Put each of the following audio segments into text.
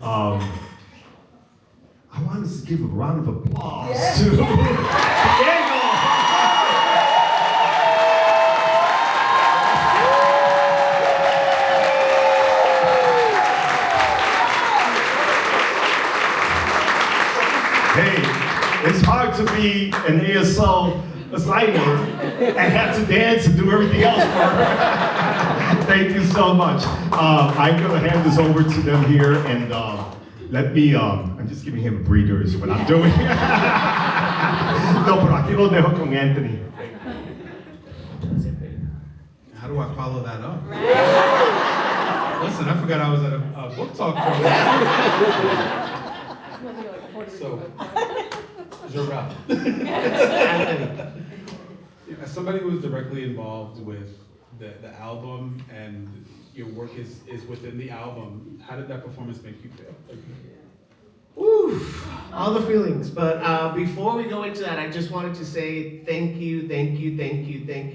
I want us to give a round of applause to Diego. Hey, it's hard to be an ASL assigner and have to dance and do everything else for her. Thank you so much. I'm gonna hand this over to them here and let me, I'm just giving him a breather is what I'm doing. No, pero aquí lo dejo con Anthony. How do I follow that up? Listen, I forgot I was at a book talk for So, Jorell. As somebody who was directly involved with the album and your work is within the album, how did that performance make you feel? Woo, all the feelings. But before we go into that, I just wanted to say thank you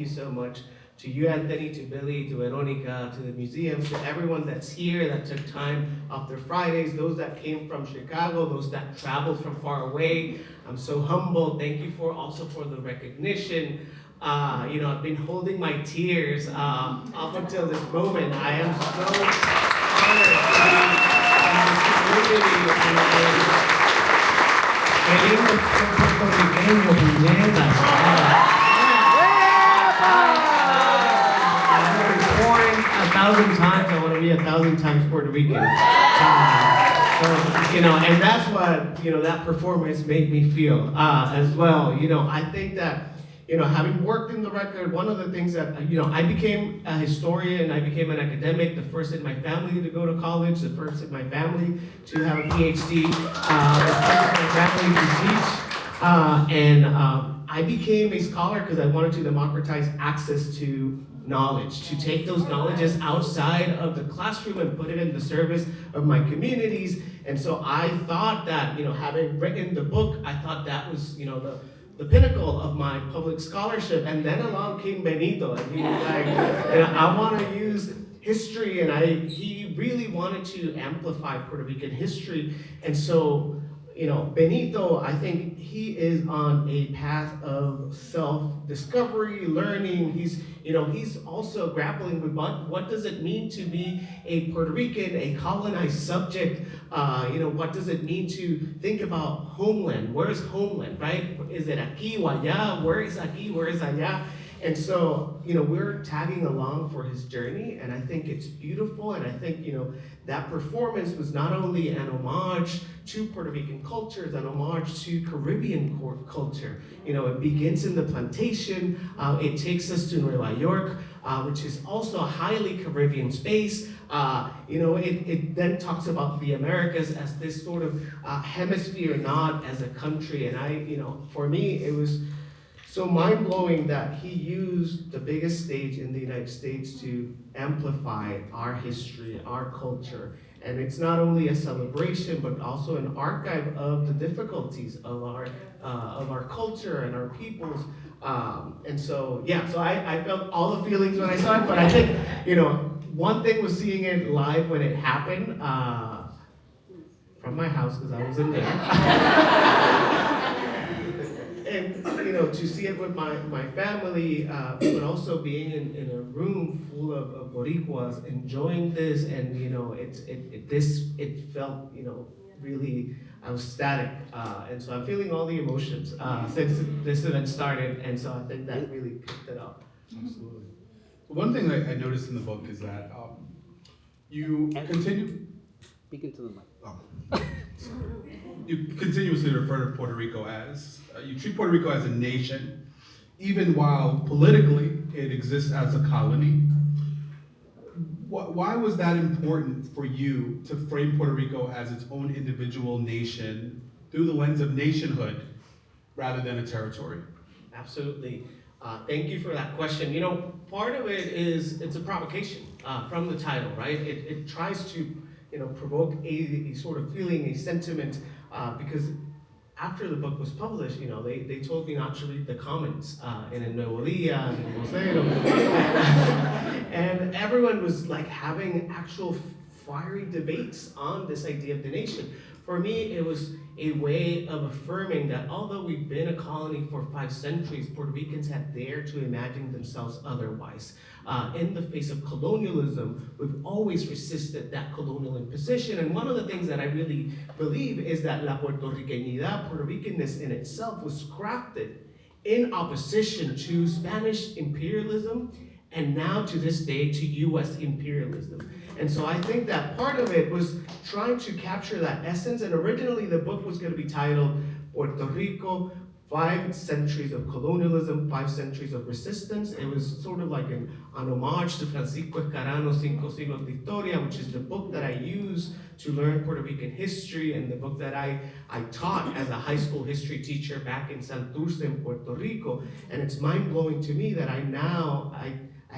so much to you, Anthony, to Billy, to Veronica, to the museum, to everyone that's here that took time off their Fridays, those that came from Chicago, those that traveled from far away. I'm so humbled. Thank you also for the recognition. I've been holding my tears up until this moment. I am so honored to be in this community and 1,000 times, I want to be 1,000 times Puerto Rican. And that's what, that performance made me feel as well. I think that, having worked in the record, one of the things that, I became a historian, I became an academic, the first in my family to go to college, the first in my family to have a PhD, the first in my family to teach. I became a scholar because I wanted to democratize access to knowledge, to take those knowledges outside of the classroom and put it in the service of my communities. And so I thought that, having written the book, I thought that was, the pinnacle of my public scholarship. And then along came Benito, and he was like, I want to use history, and he really wanted to amplify Puerto Rican history. And so, Benito, I think he is on a path of self-discovery, learning. He's also grappling with what does it mean to be a Puerto Rican, a colonized subject? What does it mean to think about homeland? Where is homeland, right? Is it aquí o allá? Where is aquí? Where is allá? And so, we're tagging along for his journey, and I think it's beautiful, and I think, that performance was not only an homage to Puerto Rican culture, it's an homage to Caribbean culture. It begins in the plantation, it takes us to Nueva York, which is also a highly Caribbean space. It then talks about the Americas as this sort of hemisphere, not as a country, and for me, it was so mind-blowing that he used the biggest stage in the United States to amplify our history, our culture. And it's not only a celebration, but also an archive of the difficulties of our culture and our peoples. So I felt all the feelings when I saw it, but I think, one thing was seeing it live when it happened, from my house, because I was in there. And to see it with my family, but also being in a room full of Boricuas, enjoying this, and it felt really, I was ecstatic, and so I'm feeling all the emotions since this event started, and so I think that really picked it up. Absolutely. One thing I noticed in the book is that you continue. Speak into the mic. Oh. You continuously refer to Puerto Rico as, you treat Puerto Rico as a nation, even while politically it exists as a colony. Why was that important for you to frame Puerto Rico as its own individual nation through the lens of nationhood rather than a territory? Absolutely. Thank you for that question. Part of it is, it's a provocation from the title, right? It tries to provoke a sort of feeling, a sentiment, because after the book was published, they told me not to read the comments in El Nuevo Dia and El Vocero. And everyone was like having actual fiery debates on this idea of the nation. For me, it was a way of affirming that although we've been a colony for 5 centuries, Puerto Ricans had dared to imagine themselves otherwise. In the face of colonialism, we've always resisted that colonial imposition. And one of the things that I really believe is that la Puertorriqueñidad, Puerto Ricanness in itself, was crafted in opposition to Spanish imperialism and now to this day to US imperialism. And so I think that part of it was trying to capture that essence, and originally the book was going to be titled Puerto Rico, 5 Centuries of Colonialism, 5 Centuries of Resistance. It was sort of like an homage to Francisco Escarano's Cinco Siglos de Historia, which is the book that I use to learn Puerto Rican history, and the book that I taught as a high school history teacher back in Santurce in Puerto Rico. And it's mind-blowing to me that I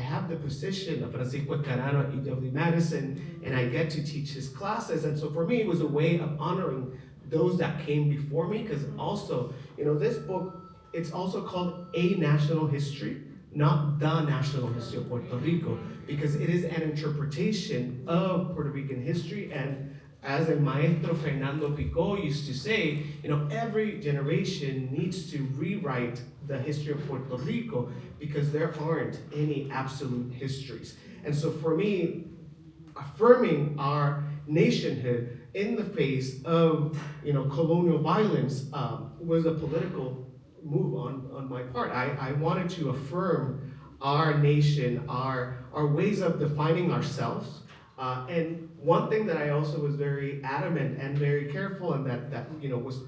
have the position of Francisco Escarano at UW-Madison, and I get to teach his classes. And so for me, it was a way of honoring those that came before me, because also, this book, it's also called A National History, not the National History of Puerto Rico, because it is an interpretation of Puerto Rican history. And as el maestro Fernando Picó used to say, every generation needs to rewrite the history of Puerto Rico because there aren't any absolute histories. And so for me, affirming our nationhood in the face of colonial violence was a political move on my part. I wanted to affirm our nation, our ways of defining ourselves. And one thing that I also was very adamant and very careful, and that was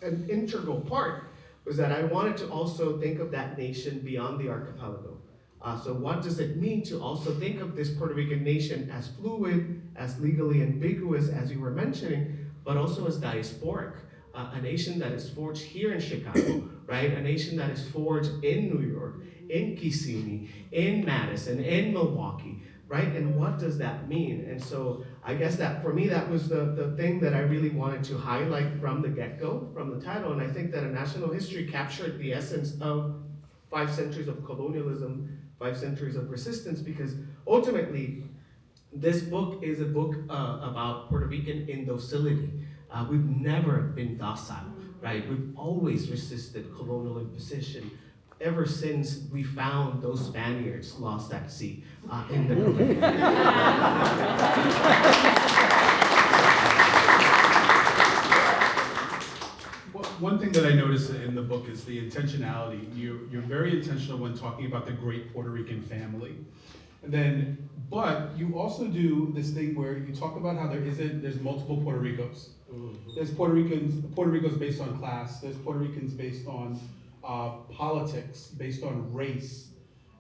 an integral part, was that I wanted to also think of that nation beyond the archipelago. So what does it mean to also think of this Puerto Rican nation as fluid, as legally ambiguous, as you were mentioning, but also as diasporic, a nation that is forged here in Chicago, right? A nation that is forged in New York, in Kissimmee, in Madison, in Milwaukee, right? And what does that mean? And so I guess that for me, that was the thing that I really wanted to highlight from the get-go, from the title. And I think that a national history captured the essence of 5 centuries of colonialism, 5 centuries of resistance, because ultimately, this book is a book about Puerto Rican indocility. We've never been docile, right? We've always resisted colonial imposition ever since we found those Spaniards lost at sea in the Caribbean. One thing that I noticed in the book is the intentionality. You're very intentional when talking about the great Puerto Rican family. But you also do this thing where you talk about how there's multiple Puerto Ricos. There's Puerto Ricos based on class, there's Puerto Ricans based on politics, based on race,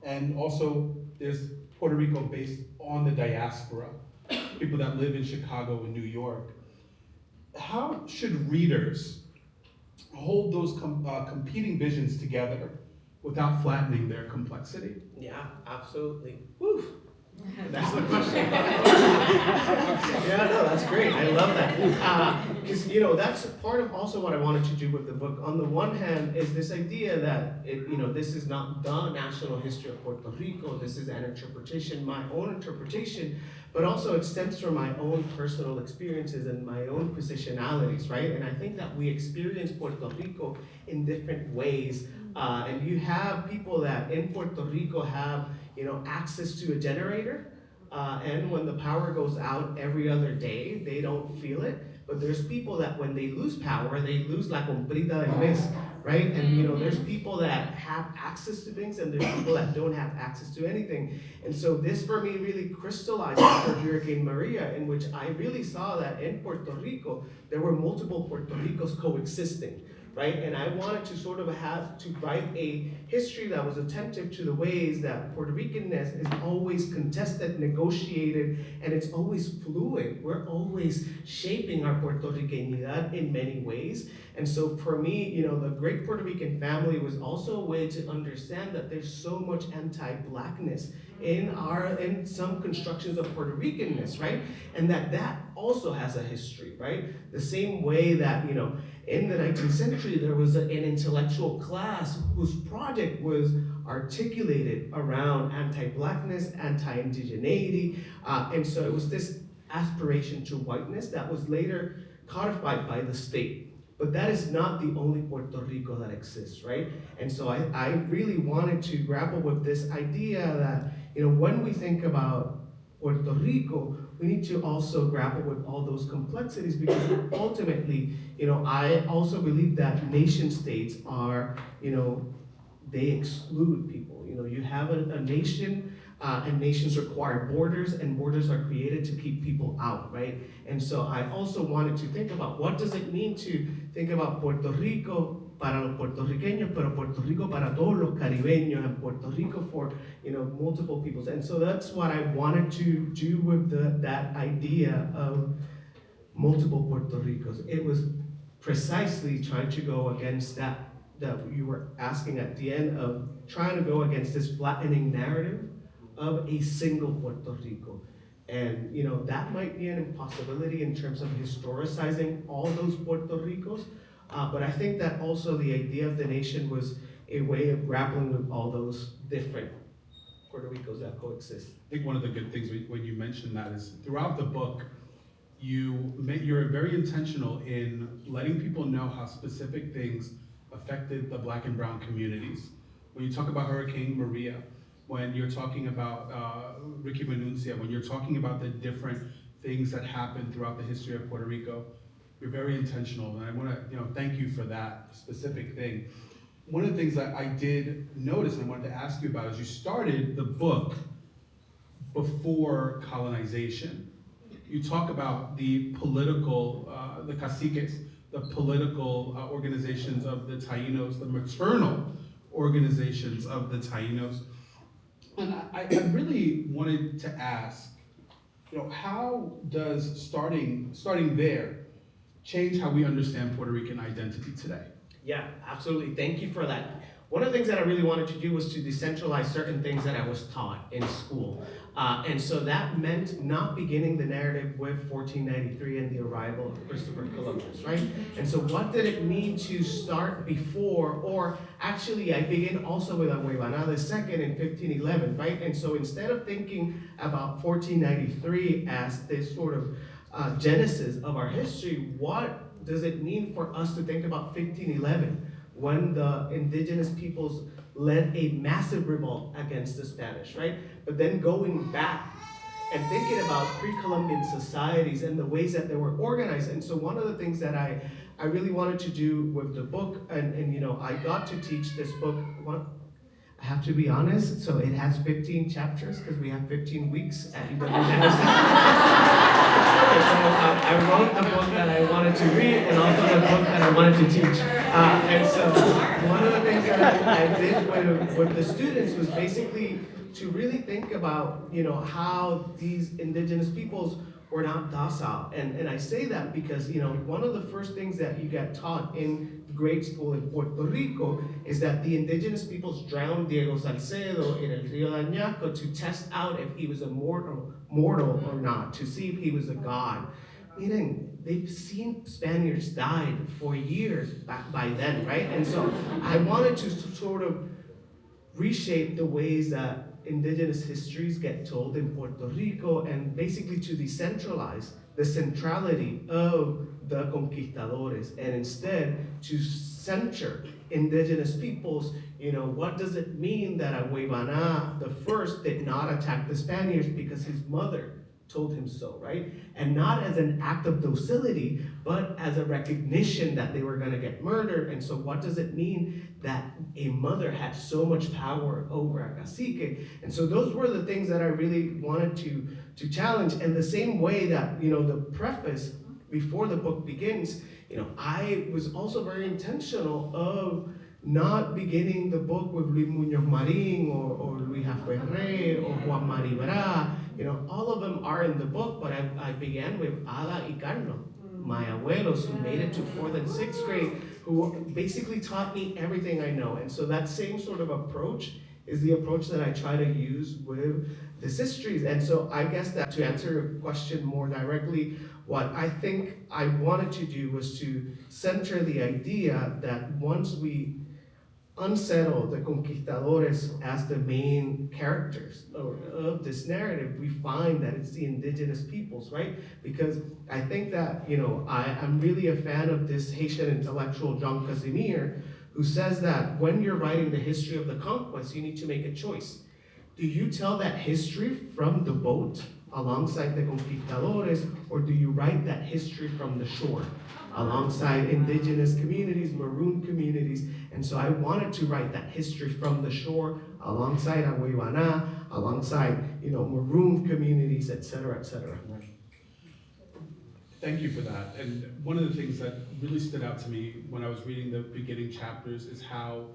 and also there's Puerto Rico based on the diaspora, people that live in Chicago and New York. How should readers hold those competing visions together without flattening their complexity? Yeah, absolutely. Woo. That's the question. Yeah, no, that's great. I love that. Because, that's part of also what I wanted to do with the book. On the one hand, is this idea that, this is not the national history of Puerto Rico. This is an interpretation, my own interpretation, but also it stems from my own personal experiences and my own positionalities, right? And I think that we experience Puerto Rico in different ways. And you have people that in Puerto Rico have access to a generator, and when the power goes out every other day, they don't feel it. But there's people that when they lose power, they lose la comprita del mes, right? And there's people that have access to things, and there's people that don't have access to anything. And so this for me really crystallized after Hurricane Maria, in which I really saw that in Puerto Rico, there were multiple Puerto Ricos coexisting. Right? And I wanted to sort of have to write a history that was attentive to the ways that Puerto Ricanness is always contested, negotiated, and it's always fluid. We're always shaping our Puerto Ricanidad in many ways. And so for me, the great Puerto Rican family was also a way to understand that there's so much anti-Blackness in some constructions of Puerto Ricanness, right? And that also has a history, right? The same way that, in the 19th century, there was an intellectual class whose project was articulated around anti-Blackness, anti-indigeneity, and so it was this aspiration to whiteness that was later codified by the state. But that is not the only Puerto Rico that exists, right? And so I really wanted to grapple with this idea that, when we think about Puerto Rico, we need to also grapple with all those complexities, because ultimately, I also believe that nation states are, they exclude people. You have a nation, and nations require borders, and borders are created to keep people out, right? And so I also wanted to think about what does it mean to think about Puerto Rico para los puertorriqueños, pero Puerto Rico para todos los caribeños, and Puerto Rico for multiple peoples. And so that's what I wanted to do with that idea of multiple Puerto Ricos. It was precisely trying to go against that you were asking at the end, of trying to go against this flattening narrative of a single Puerto Rico. And that might be an impossibility in terms of historicizing all those Puerto Ricos, but I think that also the idea of the nation was a way of grappling with all those different Puerto Ricos that coexist. I think one of the good things when you mentioned that is throughout the book, you're very intentional in letting people know how specific things affected the Black and brown communities. When you talk about Hurricane Maria, when you're talking about Ricky Manuncia, when you're talking about the different things that happened throughout the history of Puerto Rico, you're very intentional, and I want to thank you for that specific thing. One of the things that I did notice and I wanted to ask you about is you started the book before colonization. You talk about the political, the caciques, the political organizations of the Taínos, the maternal organizations of the Taínos. And I really wanted to ask, how does starting there change how we understand Puerto Rican identity today? Yeah, absolutely. Thank you for that. One of the things that I really wanted to do was to decentralize certain things that I was taught in school. And so that meant not beginning the narrative with 1493 and the arrival of Christopher Columbus, right? And so what did it mean to start before, or actually I begin also with Huevana II in 1511, right? And so instead of thinking about 1493 as this sort of genesis of our history, what does it mean for us to think about 1511? When the indigenous peoples led a massive revolt against the Spanish, right? But then going back and thinking about pre-Columbian societies and the ways that they were organized. And so one of the things that I really wanted to do with the book, and I got to teach this book, I have to be honest, so it has 15 chapters because we have 15 weeks at UW. I wrote the book that I wanted to read and also the book that I wanted to teach. And so one of the things that I did with the students was basically to really think about, how these indigenous peoples were not docile. And I say that because, one of the first things that you get taught in grade school in Puerto Rico is that the indigenous peoples drowned Diego Salcedo in El Rio de Añasco to test out if he was a mortal or not, to see if he was a god. Meaning, they've seen Spaniards died for years by then, right? And so I wanted to sort of reshape the ways that indigenous histories get told in Puerto Rico, and basically to decentralize the centrality of the conquistadores, and instead to center indigenous peoples. What does it mean that Huevana the first did not attack the Spaniards because his mother told him so, right? And not as an act of docility, but as a recognition that they were going to get murdered. And so what does it mean that a mother had so much power over a cacique? And so those were the things that I really wanted to challenge. And the same way that, the preface before the book begins, I was also very intentional of not beginning the book with Luis Muñoz Marín or Luis Ferré or Juan Maribra. All of them are in the book, but I began with Ada y Carlos, my abuelos who made it to 4th and 6th grade, who basically taught me everything I know. And so that same sort of approach is the approach that I try to use with these histories. And so I guess that to answer your question more directly, what I think I wanted to do was to center the idea that once we unsettle the conquistadores as the main characters of this narrative, we find that it's the indigenous peoples, right? Because I think that, I'm really a fan of this Haitian intellectual, Jean Casimir, who says that when you're writing the history of the conquest, you need to make a choice. Do you tell that history from the boat alongside the conquistadores, or do you write that history from the shore alongside indigenous communities, maroon communities? And so I wanted to write that history from the shore alongside Ahuehuaná, alongside maroon communities, et cetera, et cetera. Thank you for that. And one of the things that really stood out to me when I was reading the beginning chapters is how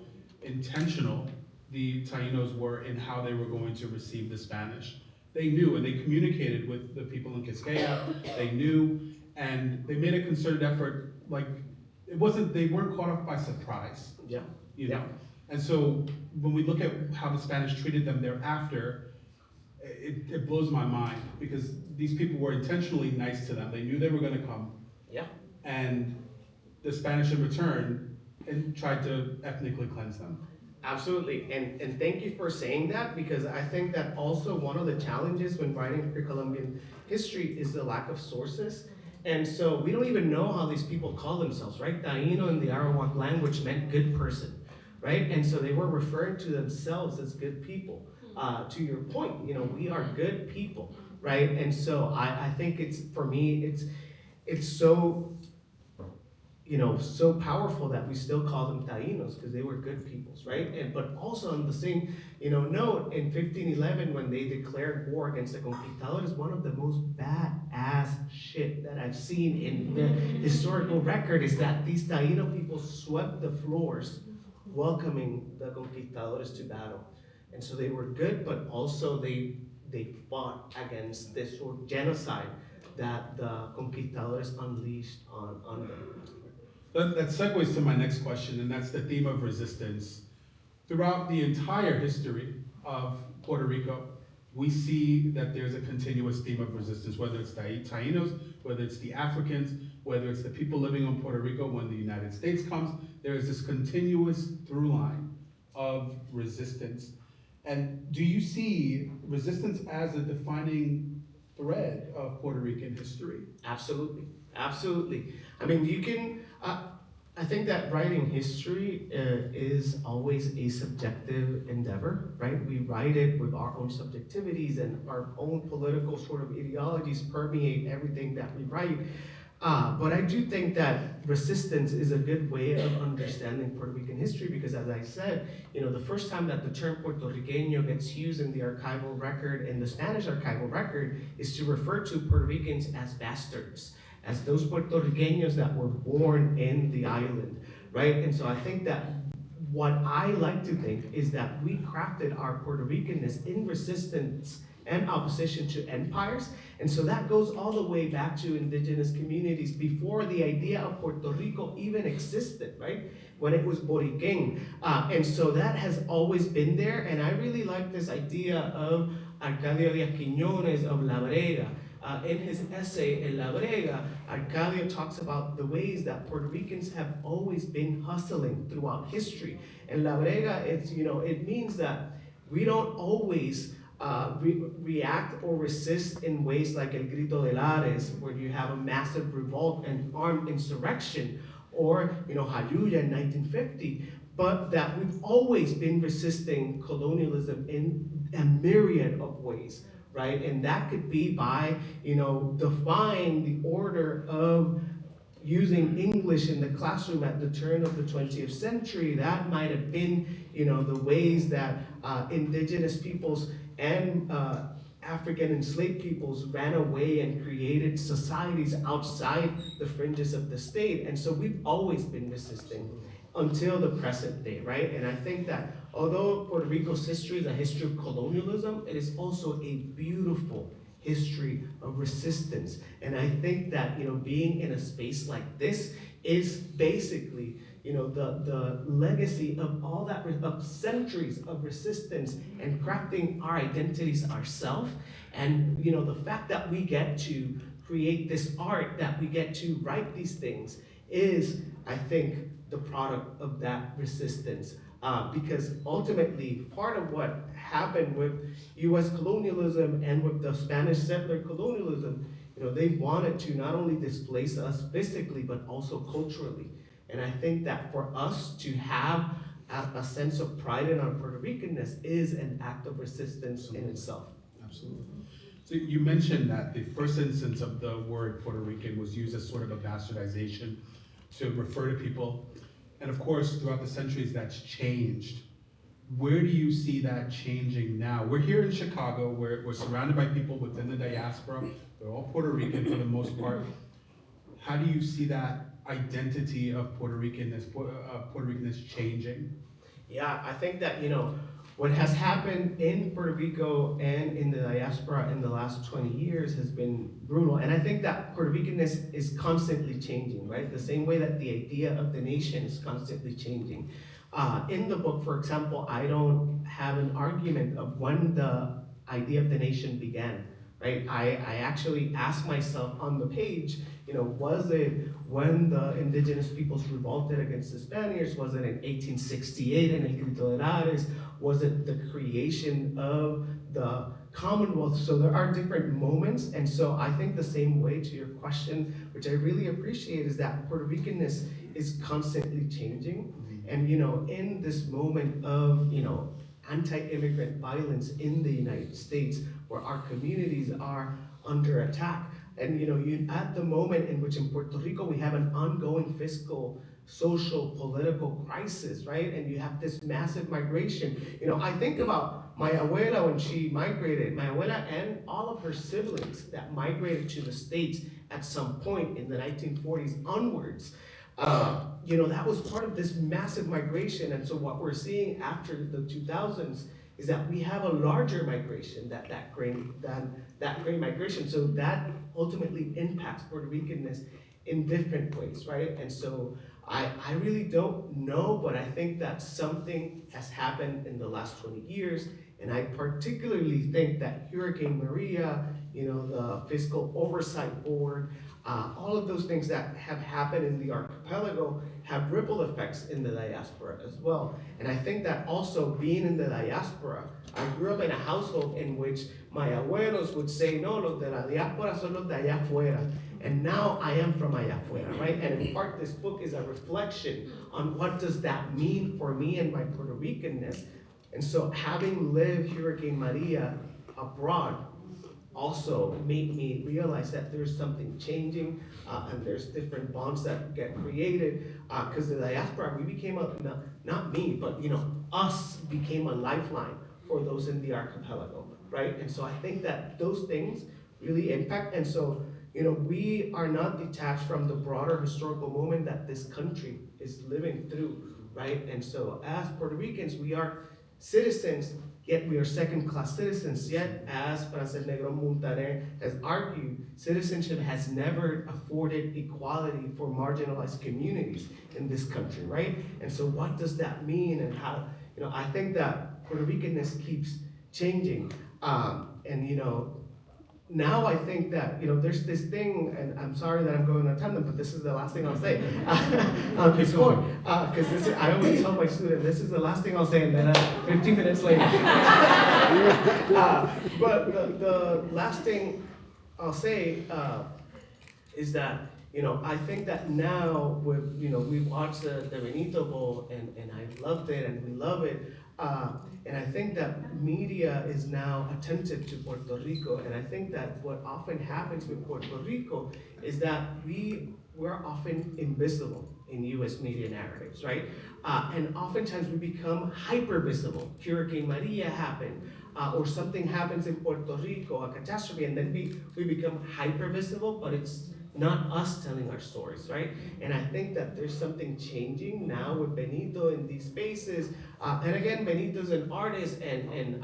intentional the Taínos were in how they were going to receive the Spanish. They knew, and they communicated with the people in Quisqueya. They knew, and they made a concerted effort. Like, they weren't caught off by surprise. Yeah. You know? And so when we look at how the Spanish treated them thereafter, it blows my mind, because these people were intentionally nice to them. They knew they were gonna come. Yeah. And the Spanish in return tried to ethnically cleanse them. Absolutely, and thank you for saying that, because I think that also one of the challenges when writing pre-Columbian history is the lack of sources. And so we don't even know how these people call themselves, right? Taíno in the Arawak language meant good person, right? And so they were referring to themselves as good people. To your point, we are good people, right? And so I think for me, it's so, so powerful that we still call them Taínos, because they were good peoples, right? But also on the same, note, in 1511, when they declared war against the conquistadores, one of the most badass shit that I've seen in the historical record is that these Taíno people swept the floors welcoming the conquistadores to battle. And so they were good, but also they fought against this sort of genocide that the conquistadores unleashed on them. That segues to my next question, and that's the theme of resistance. Throughout the entire history of Puerto Rico, we see that there's a continuous theme of resistance, whether it's the Taínos, whether it's the Africans, whether it's the people living on Puerto Rico when the United States comes. There is this continuous through line of resistance. And do you see resistance as a defining thread of Puerto Rican history? Absolutely, absolutely. I mean, you can, I think that writing history is always a subjective endeavor, right? We write it with our own subjectivities, and our own political sort of ideologies permeate everything that we write. But I do think that resistance is a good way of understanding Puerto Rican history, because as I said, the first time that the term Puerto Riqueño gets used in the archival record, in the Spanish archival record, is to refer to Puerto Ricans as bastards, as those Puerto Riqueños that were born in the island, right? And so I think that what I like to think is that we crafted our Puerto Ricanness in resistance and opposition to empires. And so that goes all the way back to indigenous communities before the idea of Puerto Rico even existed, right? When it was Boricua. And so that has always been there. And I really like this idea of Arcadio Díaz Quiñones of La Brega. In his essay, in La Brega, Arcadio talks about the ways that Puerto Ricans have always been hustling throughout history. And La Brega, it means that we don't always react or resist in ways like El Grito de Lares, where you have a massive revolt and armed insurrection, or Jayuya in 1950, but that we've always been resisting colonialism in a myriad of ways, right? And that could be by, defying the order of using English in the classroom at the turn of the 20th century. That might have been, the ways that indigenous peoples and African enslaved peoples ran away and created societies outside the fringes of the state. And so we've always been resisting until the present day, right? And I think that although Puerto Rico's history is a history of colonialism, it is also a beautiful history of resistance. And I think that, being in a space like this is basically, the legacy of all that, of centuries of resistance and crafting our identities ourselves. And, the fact that we get to create this art, that we get to write these things is, I think, the product of that resistance. because ultimately part of what happened with U.S. colonialism and with the Spanish settler colonialism, they wanted to not only displace us physically, but also culturally. And I think that for us to have a sense of pride in our Puerto Ricanness is an act of resistance in itself. Absolutely. So you mentioned that the first instance of the word Puerto Rican was used as sort of a bastardization to refer to people. And of course, throughout the centuries, that's changed. Where do you see that changing now? We're here in Chicago, we're surrounded by people within the diaspora. They're all Puerto Rican for the most part. How do you see that identity of Puerto Ricanness changing? Yeah, I think that, what has happened in Puerto Rico and in the diaspora in the last 20 years has been brutal. And I think that Puerto Ricanness is constantly changing, right? The same way that the idea of the nation is constantly changing. In the book, for example, I don't have an argument of when the idea of the nation began, right? I actually asked myself on the page, was it when the indigenous peoples revolted against the Spaniards? Was it in 1868 in El Grito de Lares? Was it the creation of the Commonwealth? So there are different moments, and so I think the same way to your question, which I really appreciate, is that Puerto Ricanness is constantly changing. And in this moment of anti-immigrant violence in the United States, where our communities are under attack, and at the moment in which in Puerto Rico we have an ongoing fiscal, social, political crisis, right? And you have this massive migration. I think about my abuela when she migrated, my abuela and all of her siblings that migrated to the States at some point in the 1940s onwards. That was part of this massive migration. And so what we're seeing after the 2000s is that we have a larger migration, that great migration. So that ultimately impacts Puerto Ricanness in different ways, right? And so I really don't know, but I think that something has happened in the last 20 years. And I particularly think that Hurricane Maria, the Fiscal Oversight Board, all of those things that have happened in the archipelago have ripple effects in the diaspora as well. And I think that also being in the diaspora, I grew up in a household in which my abuelos would say, no, los de la diáspora son los de allá afuera. And now I am from allá afuera, right? And in part, this book is a reflection on what does that mean for me and my Puerto Ricanness. And so having lived Hurricane Maria abroad also made me realize that there's something changing, and there's different bonds that get created, because the diaspora, we became not me, but us became a lifeline for those in the archipelago, right? And so I think that those things really impact, and so we are not detached from the broader historical moment that this country is living through, right? And so as Puerto Ricans, we are citizens, yet we are second-class citizens, yet as Frances Negrón Muntaner has argued, citizenship has never afforded equality for marginalized communities in this country, right? And so what does that mean, and how, I think that Puerto Ricanness keeps changing, and now I think that, there's this thing, and I'm sorry that I'm going on a tangent, but this is the last thing I'll say. Because I always tell my student, this is the last thing I'll say, and then 15 minutes later. But the last thing I'll say is that, I think that now, we watched the Benito Bowl, and I loved it, and we love it. And I think that media is now attentive to Puerto Rico, and I think that what often happens with Puerto Rico is that we're often invisible in U.S. media narratives, right? And oftentimes we become hyper-visible. Hurricane Maria happened, or something happens in Puerto Rico, a catastrophe, and then we become hyper-visible, but it's not us telling our stories, right? And I think that there's something changing now with Benito in these spaces. And again, Benito's an artist, and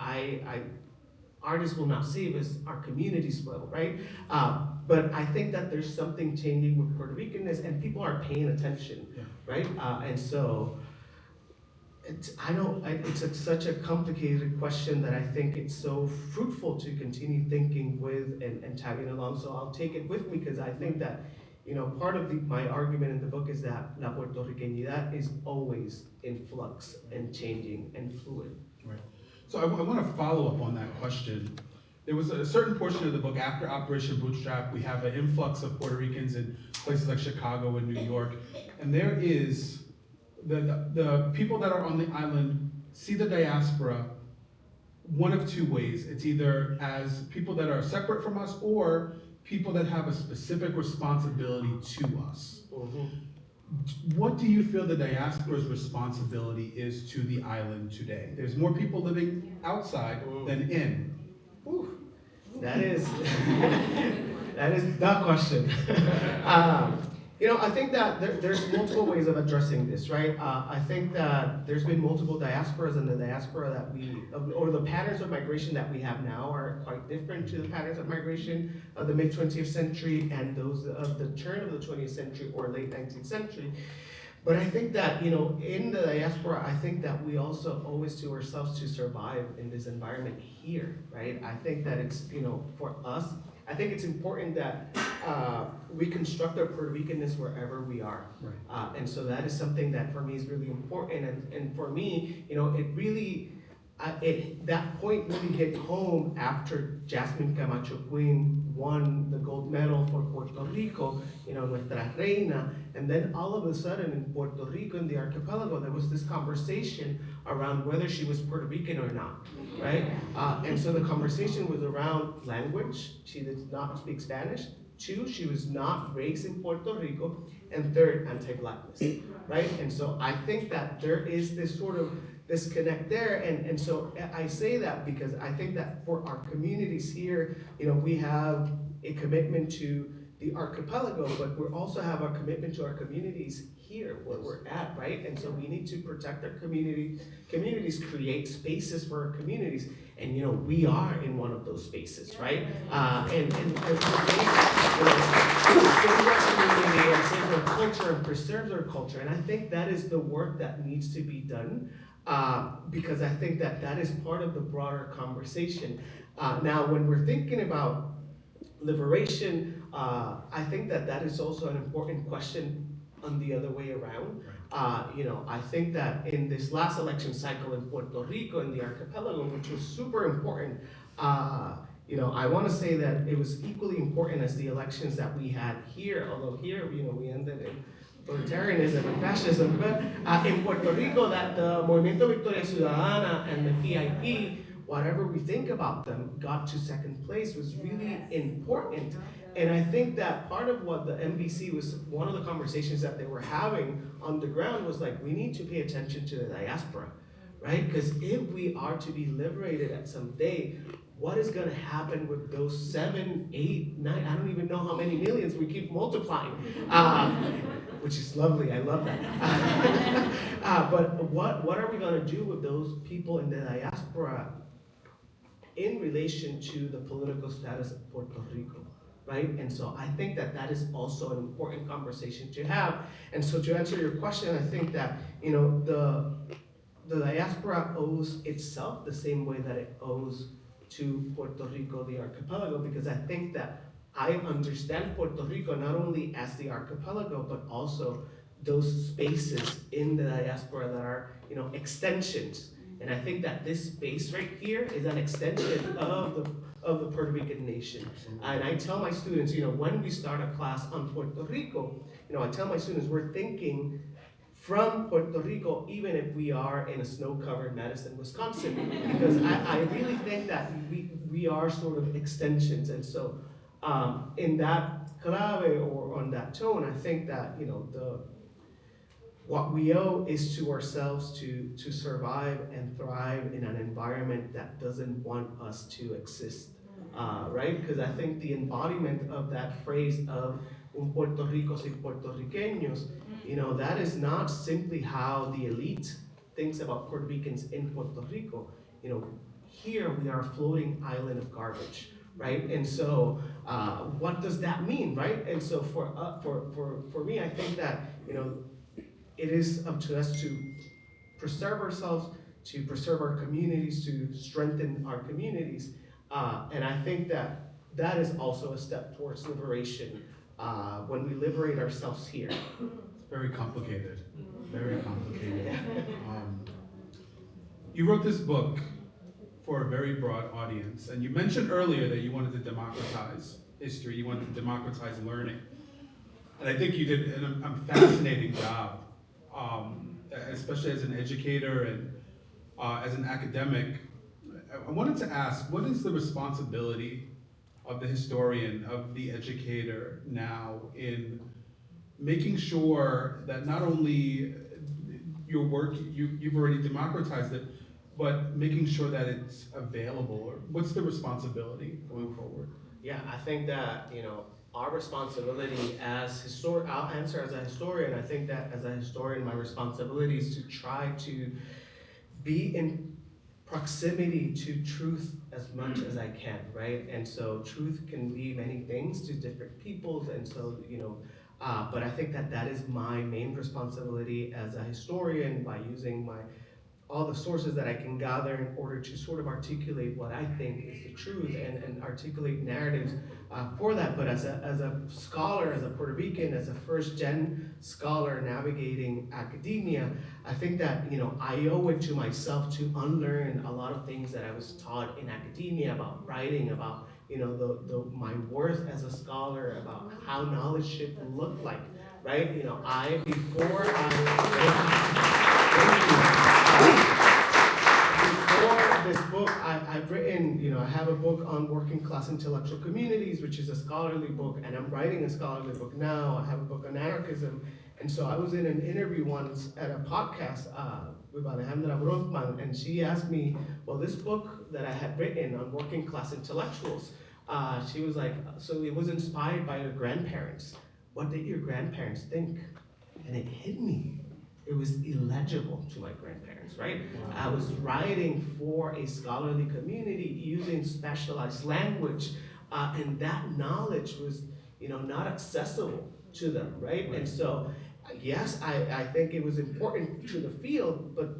artists will not save us, our communities will, right? But I think that there's something changing with Puerto Ricanness, and people are paying attention, right? And so, it's such a complicated question that I think it's so fruitful to continue thinking with and tagging along. So I'll take it with me, because I think that, part of my argument in the book is that la puertorriqueñidad is always in flux and changing and fluid. Right. So I want to follow up on that question. There was a certain portion of the book after Operation Bootstrap. We have an influx of Puerto Ricans in places like Chicago and New York, and there is the people that are on the island see the diaspora one of two ways. It's either as people that are separate from us or people that have a specific responsibility to us. What do you feel the diaspora's responsibility is to the island today? There's more people living outside than in. That is the question. I think that there's multiple ways of addressing this, right? I think that there's been multiple diasporas, and the diaspora or the patterns of migration that we have now are quite different to the patterns of migration of the mid-20th century and those of the turn of the 20th century or late 19th century. But I think that, in the diaspora, I think that we also owe it to ourselves to survive in this environment here, right? I think that it's, for us, I think it's important that we construct our Puerto Ricanness wherever we are. Right. And so that is something that for me is really important. And for me, it really, that point really hit home after Jasmine Camacho Quinn won the gold medal for Puerto Rico, Nuestra Reina. And then all of a sudden in Puerto Rico, in the archipelago, there was this conversation around whether she was Puerto Rican or not, right? And so the conversation was around language. She did not speak Spanish. 2, she was not raised in Puerto Rico. And 3rd, anti-Blackness, right? And so I think that there is this sort of disconnect there. And so I say that because I think that for our communities here, we have a commitment to the archipelago, but we also have a commitment to our communities here where we're at, right? And so we need to protect our communities, create spaces for our communities, and we are in one of those spaces, right? And save our community and save our culture and preserve our culture, and I think that is the work that needs to be done, because I think that is part of the broader conversation. Now, when we're thinking about liberation, I think that is also an important question on the other way around. I think that in this last election cycle in Puerto Rico, in the archipelago, which was super important, I want to say that it was equally important as the elections that we had here, although here, we ended in authoritarianism and fascism, but in Puerto Rico, that the Movimiento Victoria Ciudadana and the PIP, whatever we think about them, got to second place was really important. And I think that part of what the NBC was, one of the conversations that they were having on the ground was like, we need to pay attention to the diaspora, right? Because if we are to be liberated at some day, what is going to happen with those 7, 8, 9, I don't even know how many millions we keep multiplying, which is lovely, I love that. But what are we going to do with those people in the diaspora in relation to the political status of Puerto Rico, right? And so I think that is also an important conversation to have. And so to answer your question, I think that, the diaspora owes itself the same way that it owes to Puerto Rico, the archipelago, because I think that I understand Puerto Rico not only as the archipelago, but also those spaces in the diaspora that are, extensions. And I think that this space right here is an extension of the Puerto Rican nation. And I tell my students, when we start a class on Puerto Rico, I tell my students we're thinking from Puerto Rico, even if we are in a snow-covered Madison, Wisconsin, because I really think that we are sort of extensions. And so in that clave or on that tone, I think that, what we owe is to ourselves to survive and thrive in an environment that doesn't want us to exist, right? Because I think the embodiment of that phrase of un Puerto Rico sin puertorriqueños, that is not simply how the elite thinks about Puerto Ricans in Puerto Rico. Here we are a floating island of garbage, right? And so what does that mean, right? And so for me, I think that, it is up to us to preserve ourselves, to preserve our communities, to strengthen our communities. And I think that is also a step towards liberation when we liberate ourselves here. It's very complicated. Very complicated. You wrote this book for a very broad audience, and you mentioned earlier that you wanted to democratize history, you wanted to democratize learning. And I think you did a fascinating job, especially as an educator and as an academic. I wanted to ask, what is the responsibility of the historian, of the educator now in making sure that not only your work, you've already democratized it, but making sure that it's available? Or what's the responsibility going forward? Yeah, I think that, our responsibility as I'll answer as a historian. I think that as a historian, my responsibility is to try to be in proximity to truth as much as I can, right? And so truth can be many things to different peoples, and so, but I think that is my main responsibility as a historian, by using all the sources that I can gather in order to sort of articulate what I think is the truth, and articulate narratives for that. But as a scholar, as a Puerto Rican, as a first-gen scholar navigating academia, I think that, I owe it to myself to unlearn a lot of things that I was taught in academia about writing, about, my worth as a scholar, about how knowledge should look like, right? Before this book, I've written, I have a book on working class intellectual communities, which is a scholarly book, and I'm writing a scholarly book now. I have a book on anarchism. And so I was in an interview once at a podcast with Alejandra Brofman, and she asked me, well, this book that I had written on working class intellectuals, she was like, so it was inspired by your grandparents. What did your grandparents think? And it hit me. It was illegible to my grandparents, right? I was writing for a scholarly community using specialized language, and that knowledge was, not accessible to them, right? And so, yes, I think it was important to the field, but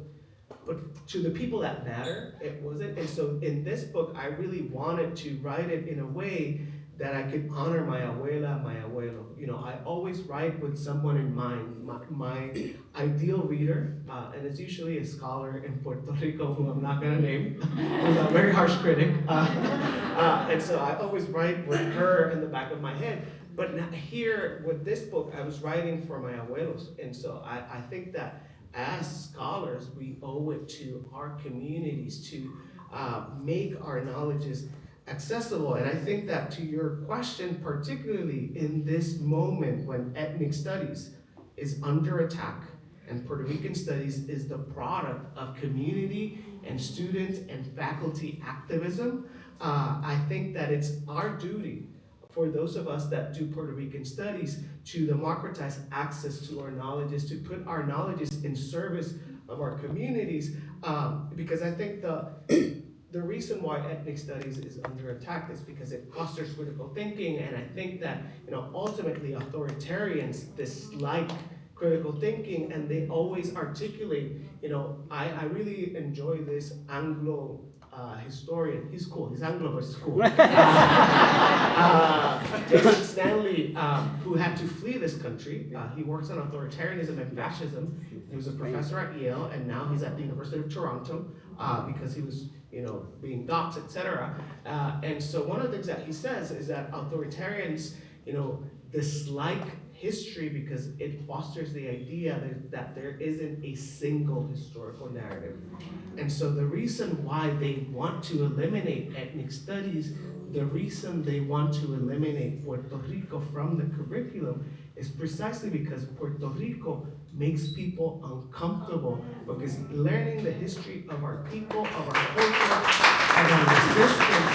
to the people that matter, it wasn't. And so in this book, I really wanted to write it in a way that I could honor my abuela, my abuelo. I always write with someone in mind, my ideal reader, and it's usually a scholar in Puerto Rico who I'm not gonna name, who's a very harsh critic. And so I always write with her in the back of my head. But now here, with this book, I was writing for my abuelos. And so I think that as scholars, we owe it to our communities to make our knowledges accessible. And I think that to your question, particularly in this moment when ethnic studies is under attack and Puerto Rican studies is the product of community and student and faculty activism, I think that it's our duty for those of us that do Puerto Rican studies to democratize access to our knowledges, to put our knowledges in service of our communities, because I think the reason why ethnic studies is under attack is because it fosters critical thinking, and I think that ultimately authoritarians dislike critical thinking, and they always articulate. I really enjoy this Anglo historian. He's cool. He's Anglo, but he's cool. Jason Stanley, who had to flee this country. He works on authoritarianism and fascism. He was a professor at Yale, and now he's at the University of Toronto because he was being doxxed, etc. And so one of the things that he says is that authoritarians, dislike history because it fosters the idea that there isn't a single historical narrative. And so the reason why they want to eliminate ethnic studies, the reason they want to eliminate Puerto Rico from the curriculum is precisely because Puerto Rico makes people uncomfortable, because learning the history of our people, of our culture, of our resistance,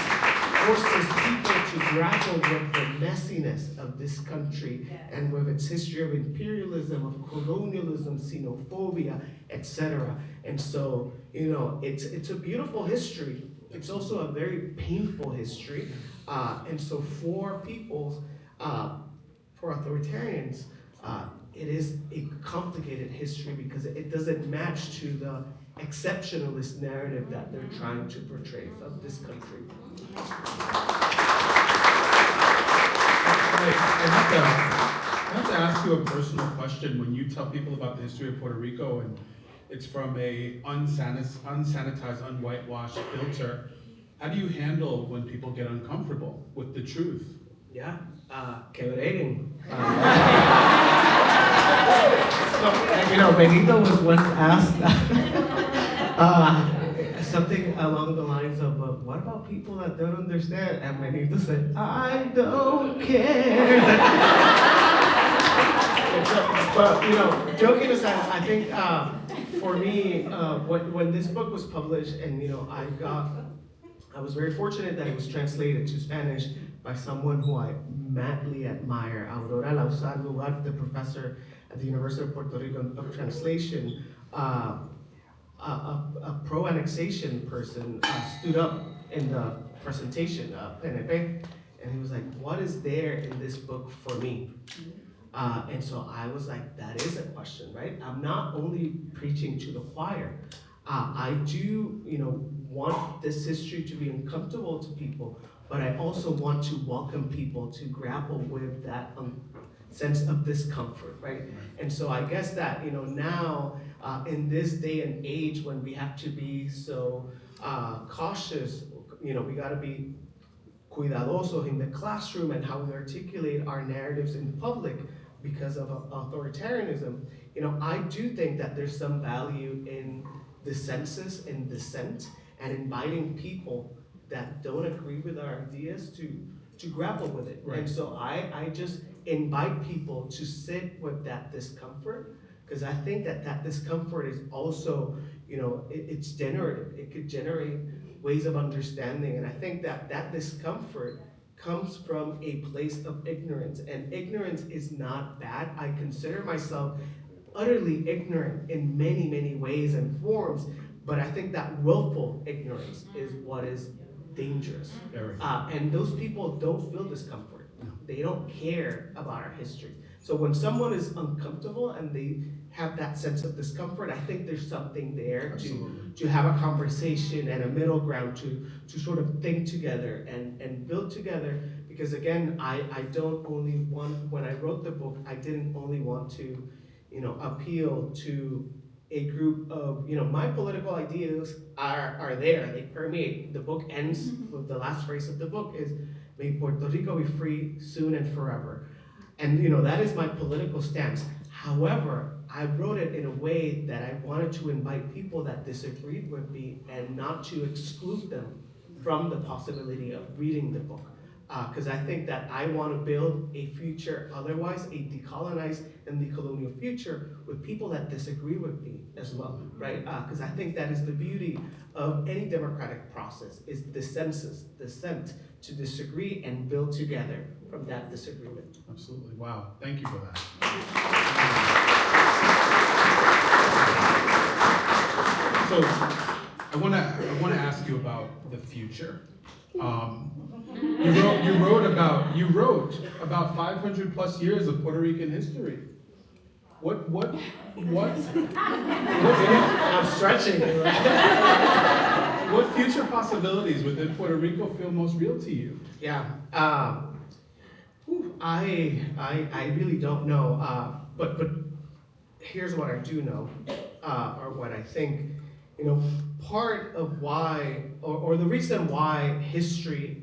forces people to grapple with the messiness of this country and with its history of imperialism, of colonialism, xenophobia, etc. And so, it's a beautiful history. It's also a very painful history. And so for peoples, for authoritarians, it is a complicated history because it doesn't match to the exceptionalist narrative that they're trying to portray of this country. I have to ask you a personal question. When you tell people about the history of Puerto Rico, and it's from a unsanitized, unwhitewashed filter, how do you handle when people get uncomfortable with the truth? Yeah, quebrating. Benito was once asked something along the lines of, what about people that don't understand? And Benito said, I don't care. But, joking aside, I think for me, when this book was published and, I was very fortunate that it was translated to Spanish by someone who I madly admire, Aurora Lausar Lugar, the professor at the University of Puerto Rico of Translation. A pro-annexation person stood up in the presentation, PNP, and he was like, what is there in this book for me? And so I was like, that is a question, right? I'm not only preaching to the choir. I do, want this history to be uncomfortable to people, but I also want to welcome people to grapple with that sense of discomfort, right? And so I guess that, now in this day and age when we have to be so cautious, we gotta be cuidadosos in the classroom and how we articulate our narratives in public because of authoritarianism, I do think that there's some value in dissensus and dissent and inviting people that don't agree with our ideas to grapple with it. Right. And so I just invite people to sit with that discomfort, because I think that discomfort is also, it's generative. It could generate ways of understanding. And I think that discomfort comes from a place of ignorance. And ignorance is not bad. I consider myself utterly ignorant in many, many ways and forms, but I think that willful ignorance is what is dangerous. And those people don't feel discomfort. They don't care about our history. So when someone is uncomfortable and they have that sense of discomfort, I think there's something there to have a conversation and a middle ground to sort of think together and build together. Because again, I don't only want, when I wrote the book, I didn't only want to, appeal to a group of, my political ideas are there, they permeate. The book ends with the last phrase of the book is, may Puerto Rico be free soon and forever. And that is my political stance. However, I wrote it in a way that I wanted to invite people that disagreed with me and not to exclude them from the possibility of reading the book. Because I think that I want to build a future, otherwise a decolonized and decolonial future with people that disagree with me as well, right? Because I think that is the beauty of any democratic process, is dissent, to disagree and build together from that disagreement. Absolutely, wow, thank you for that. So, I want to ask you about the future. You wrote about 500 plus years of Puerto Rican history. What? I'm stretching. What future possibilities within Puerto Rico feel most real to you? Yeah, I really don't know. But here's what I do know, or what I think. Part of why, or the reason why history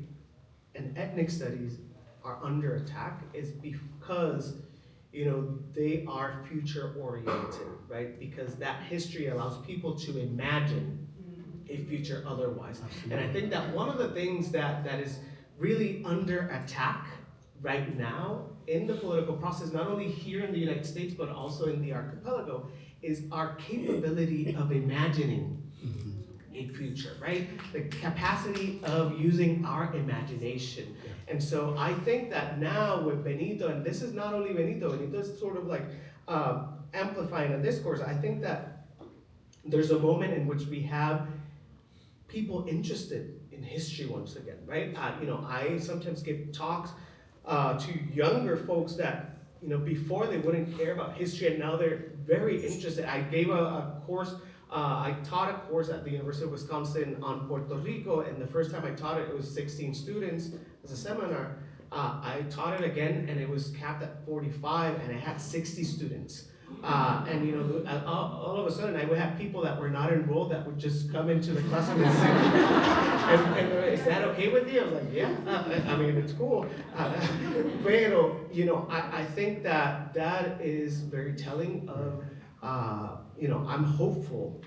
and ethnic studies are under attack is because, they are future oriented, right? Because that history allows people to imagine a future otherwise. Absolutely. And I think that one of the things that is really under attack right now in the political process, not only here in the United States, but also in the archipelago, is our capability of imagining a future, right? The capacity of using our imagination. And so I think that now with Benito, and this is not only Benito is sort of like amplifying a discourse. I think that there's a moment in which we have people interested in history once again, right? I sometimes give talks to younger folks that, before they wouldn't care about history, and now they're very interested. I gave a course, I taught a course at the University of Wisconsin on Puerto Rico, and the first time I taught it, it was 16 students as a seminar. I taught it again, and it was capped at 45, and I had 60 students. And you know, all of a sudden, I would have people that were not enrolled that would just come into the classroom and sing. And is that okay with you? I was like, yeah. I mean, it's cool. Pero, you know, I think that is very telling of, you know, I'm hopeful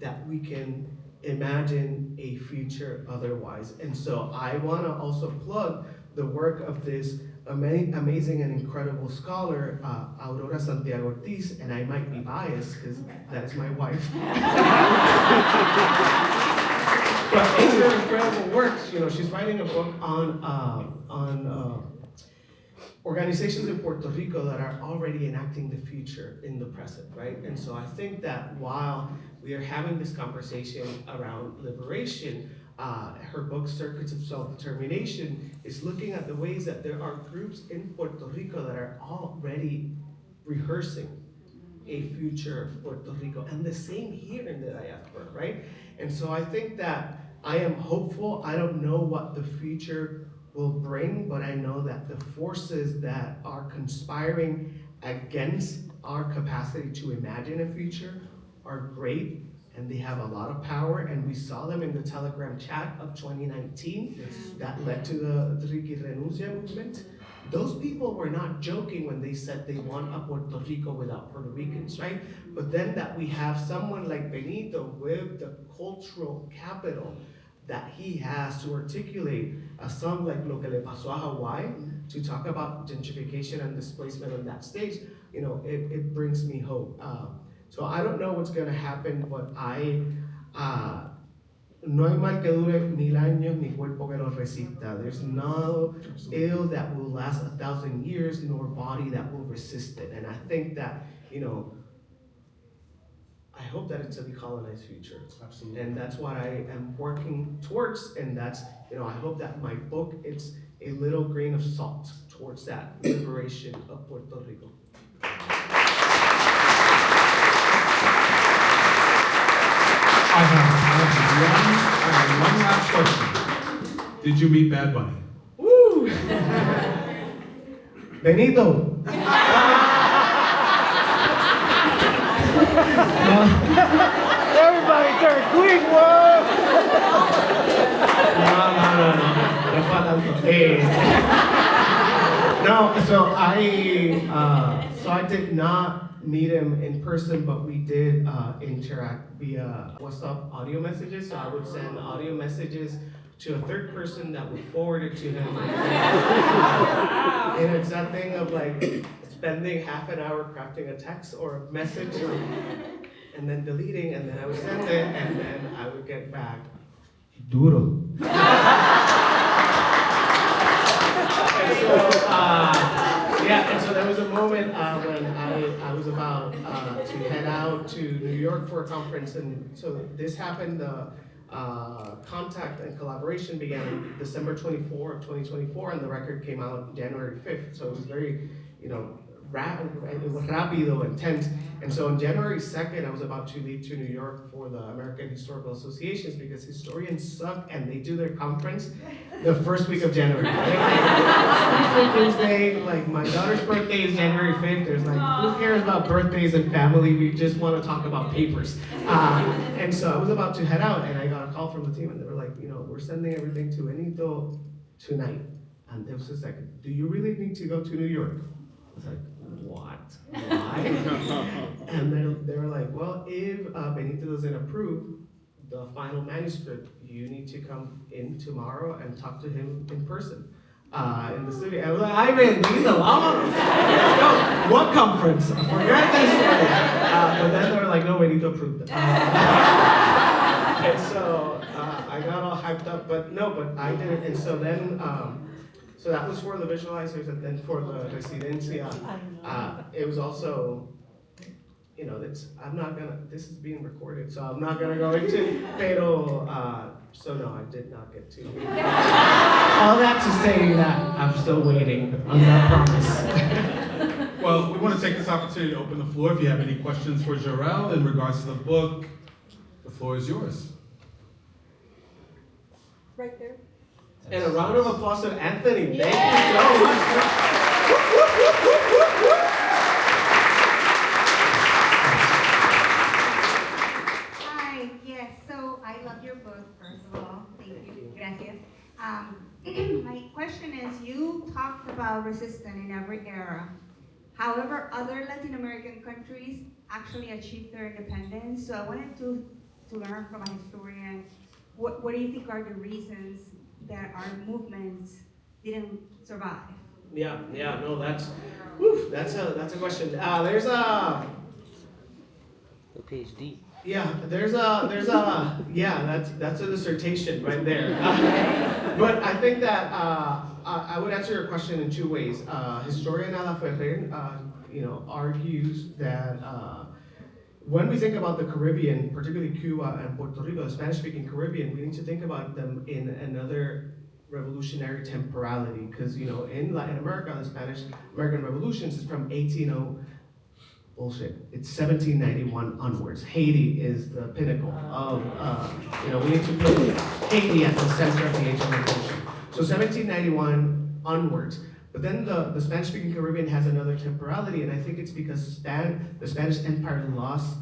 that we can imagine a future otherwise. And so I want to also plug the work of this amazing and incredible scholar, Aurora Santiago Ortiz, and I might be biased because that is my wife. But in her incredible works, you know, she's writing a book on organizations in Puerto Rico that are already enacting the future in the present, right? And so I think that while we are having this conversation around liberation, her book, Circuits of Self-Determination, is looking at the ways that there are groups in Puerto Rico that are already rehearsing a future Puerto Rico, and the same here in the diaspora, right? And so I think that I am hopeful. I don't know what the future will bring, but I know that the forces that are conspiring against our capacity to imagine a future are great, and they have a lot of power, and we saw them in the Telegram chat of 2019 that led to the Ricky Renuncia movement. Those people were not joking when they said they want a Puerto Rico without Puerto Ricans, right? But then that we have someone like Benito with the cultural capital that he has to articulate a song like Lo Que Le Pasó a Hawaii to talk about gentrification and displacement on that stage, you know, it brings me hope. So I don't know what's gonna happen, but no hay mal que dure 1000 años, ni cuerpo que lo resista. There's no ill that will last 1,000 years, nor body that will resist it. And I think that, you know, I hope that it's a decolonized future. Absolutely. And that's what I am working towards, and that's, you know, I hope that my book, it's a little grain of salt towards that liberation of Puerto Rico. I have one last question. Did you meet Bad Bunny? Woo! Benito. Everybody turn quick, whoa! No, so I did not meet him in person, but we did interact via WhatsApp audio messages. So I would send audio messages to a third person that would forward it to him. And it's that thing of like spending half an hour crafting a text or a message and then deleting, and then I would send it, and then I would get back duro. And so there was a moment when I was about to head out to New York for a conference, and so this happened. Contact and collaboration began on December 24 of 2024, and the record came out January 5th. So it was very, you know, it was rápido, intense. And so on January 2nd, I was about to leave to New York for the American Historical Associations because historians suck and they do their conference the first week of January. Tuesday, like my daughter's birthday is January 5th. There's like, who cares about birthdays and family? We just want to talk about papers. And so I was about to head out and I got a call from the team and they were like, you know, we're sending everything to Benito tonight. And it was just like, do you really need to go to New York? I was like, what? Why? And they were like, well, if Benito doesn't approve the final manuscript, you need to come in tomorrow and talk to him in person in the studio. I was like, I Benito, let's go. What conference? Forget this one. But then they were like, no, Benito approved it. And so I got all hyped up, but I didn't. And so then, so that was for the visualizers, and then for the residencia, it was also, you know, this is being recorded, so I'm not gonna go into, pero, so no, I did not get to. All that to say that I'm still waiting on that promise. Well, we want to take this opportunity to open the floor. If you have any questions for Jorell in regards to the book, the floor is yours. Right there. And a round of applause to Anthony. Thank you so much. Hi, yes, so I love your book, first of all. Thank you. Gracias. My question is, you talked about resistance in every era. However, other Latin American countries actually achieved their independence. So I wanted to learn from a historian, what do you think are the reasons that our movements didn't survive? Yeah, no, that's a question. There's a PhD. there's a that's a dissertation right there. But I think that I would answer your question in two ways. Historian Ala Ferrer, argues that when we think about the Caribbean, particularly Cuba and Puerto Rico, the Spanish-speaking Caribbean, we need to think about them in another revolutionary temporality, because in Latin America, the Spanish American revolutions is from 1800. Bullshit. It's 1791 onwards. Haiti is the pinnacle of, we need to put Haiti at the center of the Asian revolution. So 1791 onwards. But then the Spanish-speaking Caribbean has another temporality, and I think it's because the Spanish Empire lost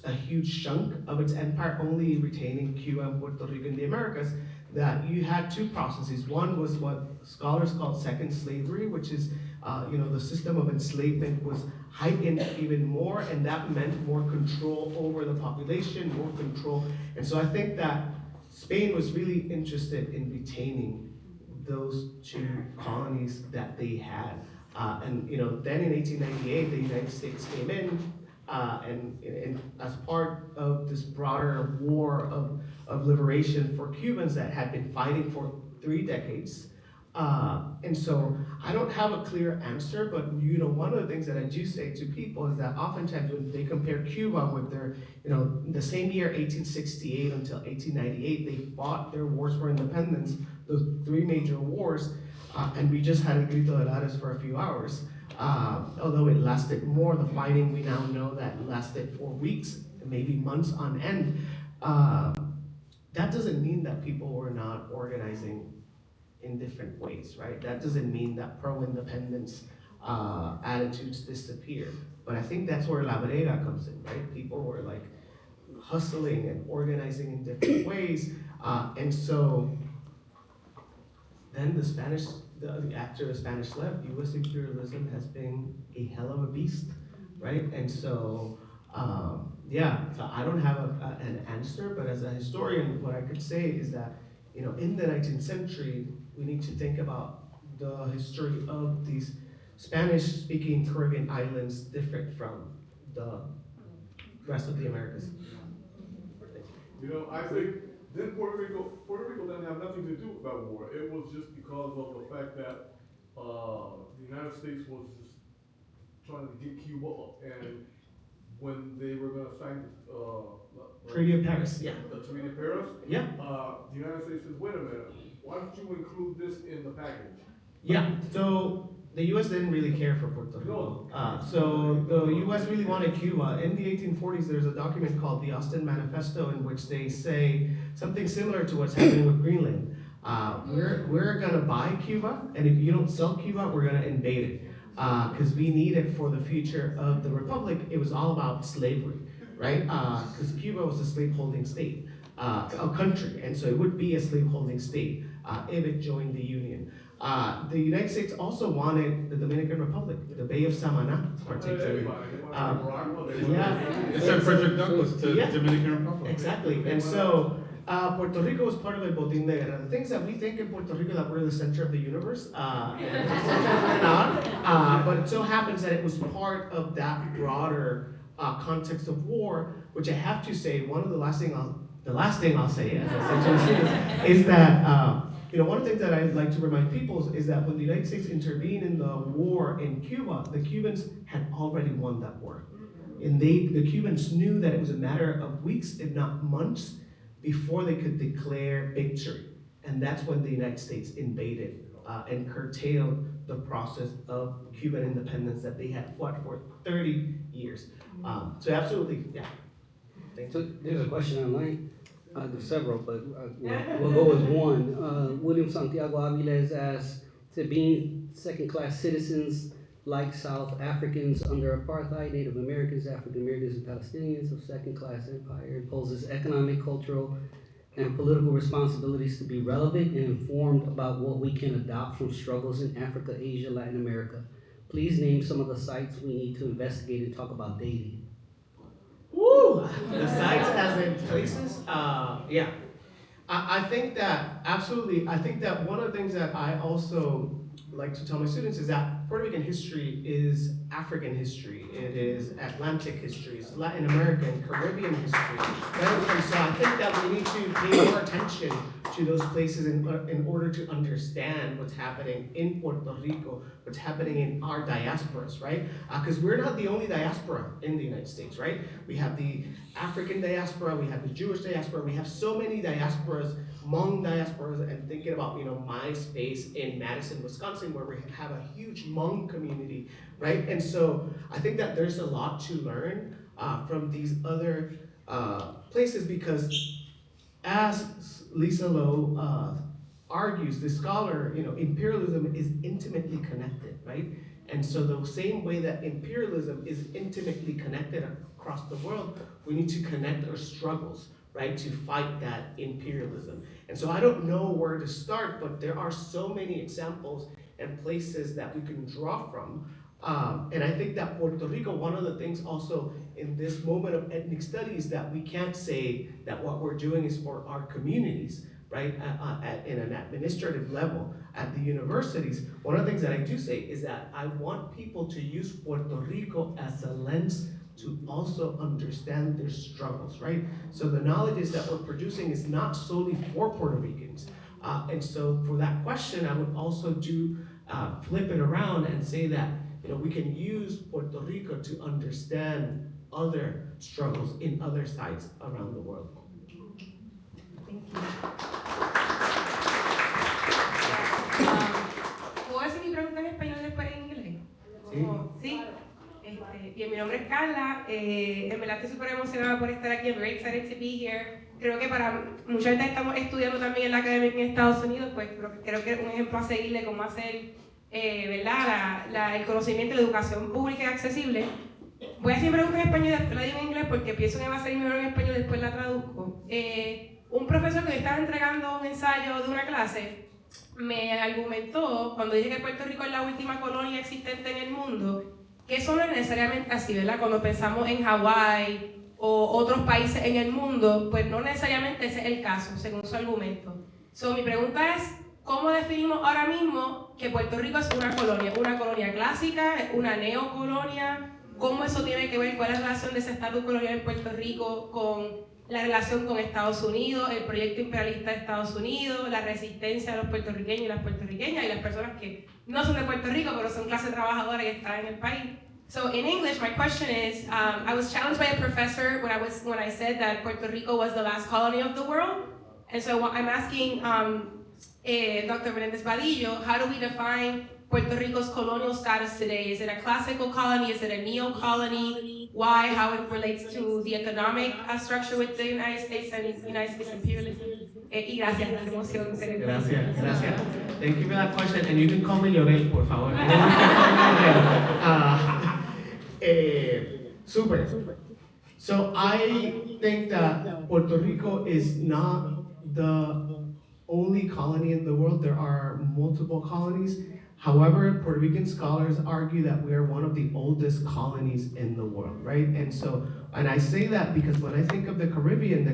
a huge chunk of its empire, only retaining Cuba and Puerto Rico in the Americas, that you had two processes. One was what scholars call second slavery, which is, the system of enslavement was heightened even more, and that meant more control over the population, more control. And so I think that Spain was really interested in retaining those two colonies that they had. Then in 1898, the United States came in, and as part of this broader war of liberation for Cubans that had been fighting for 3 decades. And so I don't have a clear answer, but one of the things that I do say to people is that oftentimes when they compare Cuba with their, the same year 1868 until 1898, they fought their wars for independence, those 3 major wars, and we just had a grito de lares for a few hours. Although it lasted more, the fighting we now know that lasted for weeks, maybe months on end. That doesn't mean that people were not organizing in different ways, right? That doesn't mean that pro-independence attitudes disappear. But I think that's where La Brega comes in, right? People were like hustling and organizing in different ways. And so then after the Spanish left, US imperialism has been a hell of a beast, right? And so, so I don't have an answer, but as a historian, what I could say is that, in the 19th century, we need to think about the history of these Spanish-speaking Caribbean islands different from the rest of the Americas. I think then Puerto Rico didn't have nothing to do about war. It was just because of the fact that the United States was just trying to get Cuba up, and when they were going to sign Treaty of Paris, the Treaty of Paris, yeah. The United States says, wait a minute, why don't you include this in the package? Yeah, so the US didn't really care for Puerto Rico. So the US really wanted Cuba. In the 1840s, there's a document called the Austin Manifesto in which they say something similar to what's happening with Greenland. We're gonna buy Cuba, and if you don't sell Cuba, we're gonna invade it. Because we need it for the future of the Republic. It was all about slavery, right? Because Cuba was a slaveholding state, a country, and so it would be a slaveholding state if it joined the Union. The United States also wanted the Dominican Republic, the Bay of Samana, particularly. They sent Frederick Douglass to the Dominican Republic. Exactly, and so Puerto Rico was part of El Botín de Guerra. The things that we think in Puerto Rico that we're the center of the universe, we're not. But it so happens that it was part of that broader context of war, which I have to say, the last thing I'll say, as I said to the students, is that one of the things that I'd like to remind people is that when the United States intervened in the war in Cuba, the Cubans had already won that war. And the Cubans knew that it was a matter of weeks, if not months, before they could declare victory. And that's when the United States invaded and curtailed the process of Cuban independence that they had fought for 30 years. So absolutely, yeah. So there's a question online. There's several, but we'll go with one. William Santiago Aviles asks, to being second-class citizens like South Africans under apartheid, Native Americans, African Americans, and Palestinians of second-class empire imposes economic, cultural, and political responsibilities to be relevant and informed about what we can adopt from struggles in Africa, Asia, Latin America. Please name some of the sites we need to investigate and talk about daily. Woo! The sites as in places? Yeah. I think that, absolutely, I think that one of the things that I also like to tell my students is that Puerto Rican history is African history, it is Atlantic history, it's Latin American, Caribbean history. And so I think that we need to pay more attention to those places in order to understand what's happening in Puerto Rico, what's happening in our diasporas, right? Because we're not the only diaspora in the United States, right? We have the African diaspora, we have the Jewish diaspora, we have so many diasporas, Hmong diasporas, and thinking about, my space in Madison, Wisconsin, where we have a huge Hmong community, right? And so I think that there's a lot to learn from these other places, because as Lisa Lowe argues, the scholar, imperialism is intimately connected, right? And so the same way that imperialism is intimately connected across the world, we need to connect our struggles, right, to fight that imperialism. And so I don't know where to start, but there are so many examples and places that we can draw from. And I think that Puerto Rico, one of the things also in this moment of ethnic studies, that we can't say that what we're doing is for our communities, right, in an administrative level at the universities. One of the things that I do say is that I want people to use Puerto Rico as a lens to also understand their struggles, right? So the knowledge that we're producing is not solely for Puerto Ricans. And so for that question, I would also flip it around and say that we can use Puerto Rico to understand other struggles in other sites around the world. Thank you. ¿Puedo hacer mi pregunta en español y después en inglés? Sí. Bien, mi nombre es Carla. En verdad estoy súper emocionada por estar aquí. I'm very excited to be here. Creo que para mucha gente estamos estudiando también en la academia en Estados Unidos, pues creo que es un ejemplo a seguir de cómo hacer ¿verdad? El conocimiento y la educación pública y accesible. Voy a hacer mi pregunta en español y después la digo en inglés porque pienso que va a ser mejor en español y después la traduzco. Un profesor que estaba entregando un ensayo de una clase me argumentó, cuando dije que Puerto Rico es la última colonia existente en el mundo, que eso no es necesariamente así, ¿verdad? Cuando pensamos en Hawái o otros países en el mundo, pues no necesariamente ese es el caso, según su argumento. Mi pregunta es, ¿cómo definimos ahora mismo que Puerto Rico es una colonia clásica, una neocolonia? ¿Cómo eso tiene que ver, cuál es la relación de ese estatus colonial en Puerto Rico con la relación con Estados Unidos, el proyecto imperialista de Estados Unidos, la resistencia de los puertorriqueños y las puertorriqueñas y las personas que no son de Puerto Rico pero son clase trabajadora y están en el país? So in English, my question is, I was challenged by a professor when I said that Puerto Rico was the last colony of the world, and so I'm asking Dr. Meléndez Badillo, how do we define Puerto Rico's colonial status today? Is it a classical colony? Is it a neo-colony? Why? How it relates to the economic structure with the United States and United States imperialism? Y gracias, la emoción. Gracias. Thank you for that question, and you can call me Jorell, por favor. Super. So I think that Puerto Rico is not the only colony in the world. There are multiple colonies. However, Puerto Rican scholars argue that we are one of the oldest colonies in the world, right? And I say that because when I think of the Caribbean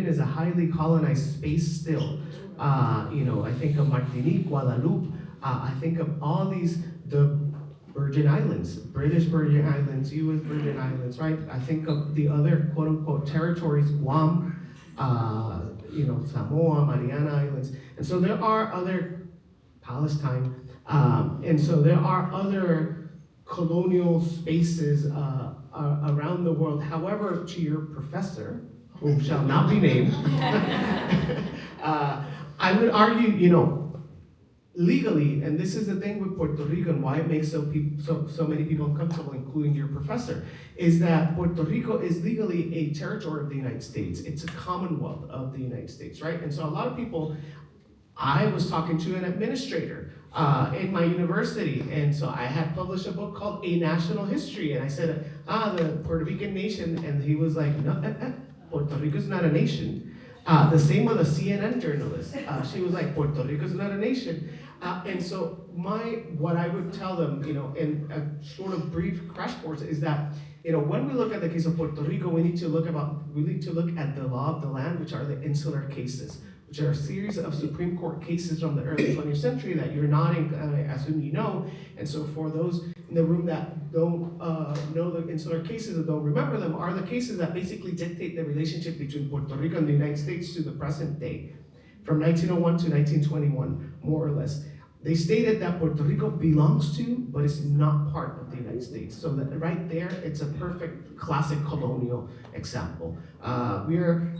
is a highly colonized space still. I think of Martinique, Guadeloupe, I think of all the Virgin Islands, British Virgin Islands, US Virgin Islands, right? I think of the other quote unquote territories, Guam, Samoa, Mariana Islands. And so there are other, Palestine, and so there are other colonial spaces around the world. However, to your professor, who shall not be named, I would argue, legally, and this is the thing with Puerto Rico and why it makes so many people uncomfortable, including your professor, is that Puerto Rico is legally a territory of the United States. It's a commonwealth of the United States, right? And so a lot of people, I was talking to an administrator in my university, and so I had published a book called A National History, and I said, the Puerto Rican nation, and he was like, no, Puerto Rico is not a nation. The same with a CNN journalist. She was like, Puerto Rico is not a nation. And so what I would tell them, in a sort of brief crash course is that, when we look at the case of Puerto Rico, we need to look at the law of the land, which are the insular cases, which are a series of Supreme Court cases from the early 20th century that you're nodding, I assume you know. And so for those in the room that don't know the insular cases or don't remember them, are the cases that basically dictate the relationship between Puerto Rico and the United States to the present day, from 1901 to 1921, more or less. They stated that Puerto Rico belongs to, but is not part of the United States. So that right there, it's a perfect classic colonial example. We are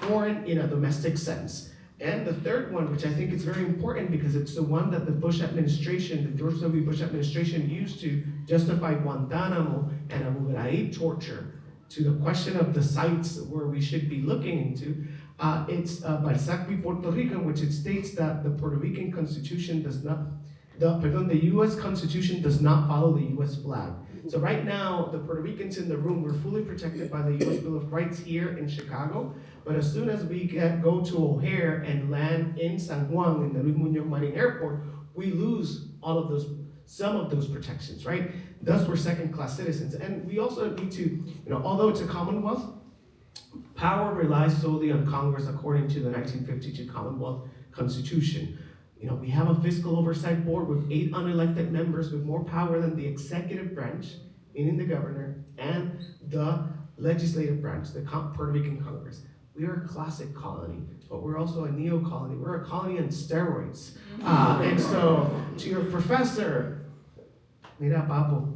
foreign in a domestic sense. And the third one, which I think is very important because it's the one that the Bush administration, the George W. Bush administration used to justify Guantanamo and Abu Ghraib torture, to the question of the sites where we should be looking into. It's Balzac v. Puerto Rican, which it states that the Puerto Rican Constitution the U.S. Constitution does not follow the U.S. flag. So right now, the Puerto Ricans in the room, we're fully protected by the U.S. Bill of Rights here in Chicago, but as soon as we go to O'Hare and land in San Juan, in the Luis Muñoz Marin Airport, we lose some of those protections, right? Thus, we're second-class citizens. And we also need to, although it's a commonwealth, power relies solely on Congress according to the 1952 Commonwealth Constitution. We have a fiscal oversight board with 8 unelected members with more power than the executive branch, meaning the governor, and the legislative branch, the Puerto Rican Congress. We are a classic colony, but we're also a neo-colony. We're a colony on steroids. And so, to your professor, mira, papo.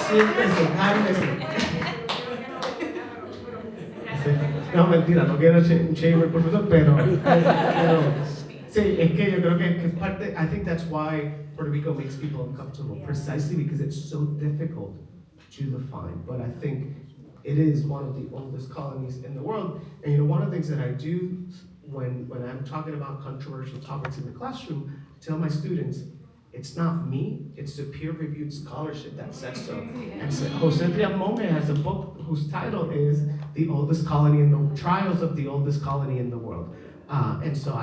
Siéntese, cálmese. No, mentira, no quiero shame el profesor, pero sí, es que yo creo que es parte, I think that's why Puerto Rico makes people uncomfortable, precisely because it's so difficult to define. But I think it is one of the oldest colonies in the world. And one of the things that I do when I'm talking about controversial topics in the classroom, I tell my students, it's not me, it's the peer-reviewed scholarship that says so. And so Jose Triamone has a book whose title is The Oldest Colony in the Trials of the Oldest Colony in the World. And so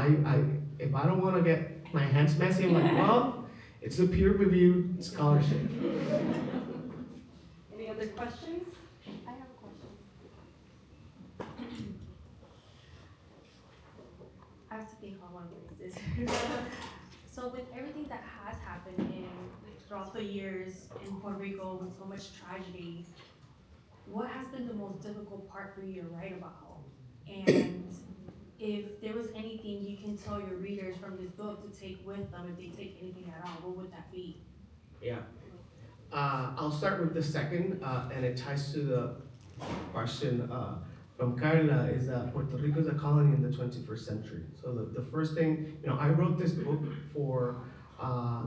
if I don't want to get my hands messy, I'm like, well, it's a peer-reviewed scholarship. Any other questions? I have a question. I have to think on one of this. So with everything that has happened throughout the years in Puerto Rico with so much tragedy, what has been the most difficult part for you to write about? And if there was anything you can tell your readers from this book to take with them, if they take anything at all, what would that be? Yeah. I'll start with the second, and it ties to the question from Carla, is that Puerto Rico is a colony in the 21st century. So the first thing, I wrote this book for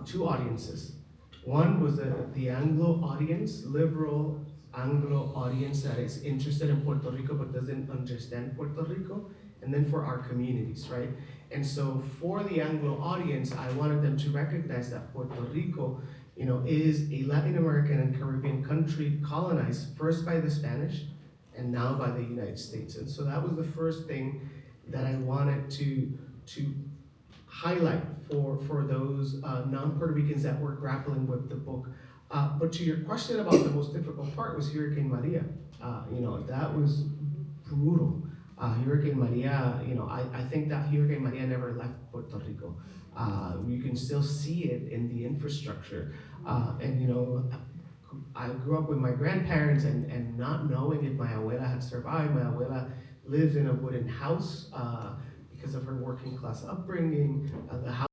2 audiences. One was the Anglo audience, liberal Anglo audience that is interested in Puerto Rico but doesn't understand Puerto Rico, and then for our communities, right? And so for the Anglo audience, I wanted them to recognize that Puerto Rico, is a Latin American and Caribbean country colonized first by the Spanish and now by the United States. And so that was the first thing that I wanted to highlight for those non-Puerto Ricans that were grappling with the book. But to your question about the most difficult part was Hurricane Maria. That was brutal. Hurricane Maria, I think that Hurricane Maria never left Puerto Rico. You can still see it in the infrastructure. I grew up with my grandparents and not knowing if my abuela had survived. My abuela lived in a wooden house because of her working class upbringing. The house